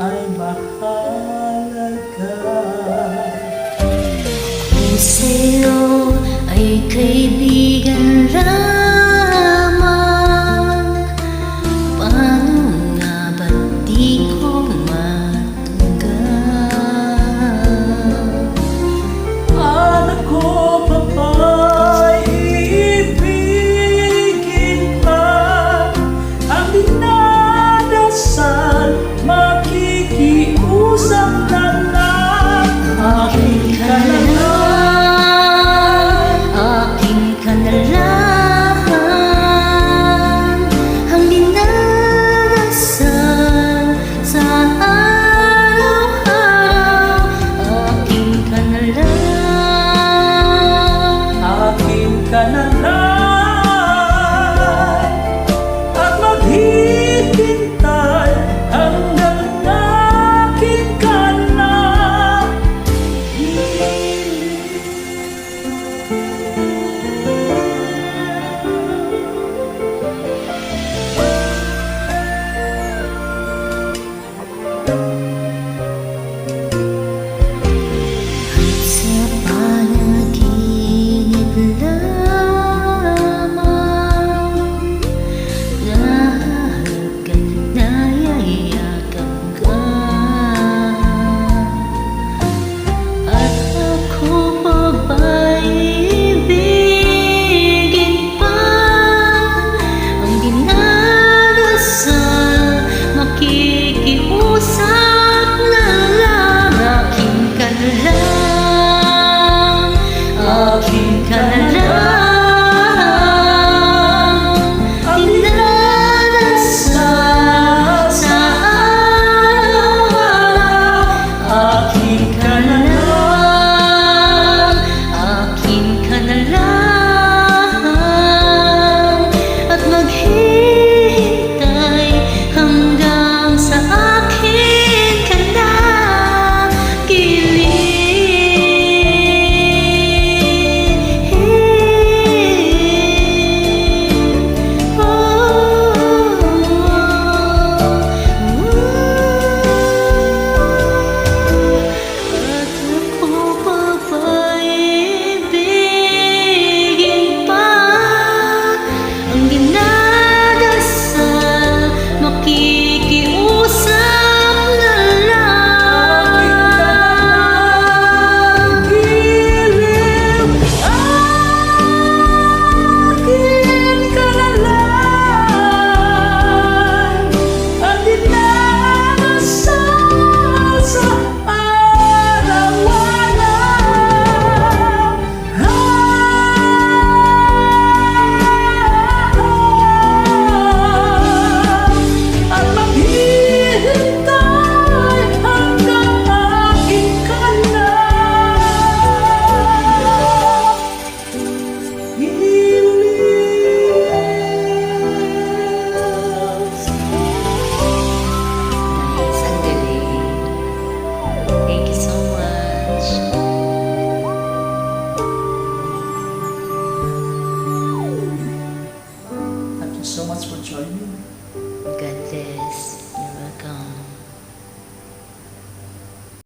ay mahalaga. Kung sa'yo ay kaibigan lamang, paano nga ba't di ko matanggap? At ako pa ba'y iibigin pa? Ang dinadasal, makikiusap na lang. Akin ka na lang, akin ka na lang. Ang dinadasal sa araw-araw, akin ka na lang. akin ka na lang. At maghihintay hanggang akin ka na. Sa panaginip lamang, nahahalap ka't nayayakap ka. At ako pa ba'y iibigin pa? Ang dinadasal, makikiusap na lang. Akin ka na lang, akin ka na lang. Ang dinadasal sa araw-araw, akin ka na lang, akin ka na lang. At maghihintay hanggang sa akin ka na gilid. At ako pa ba'y ibigin pa? Ang dinadasal, makikiusap na lang. Giliw, akin ka na lang. Ang dinadasal sa araw-araw. At maghihintay hanggang akin ka na. Sandali. Thank you so much. Thank you so much for joining. God bless.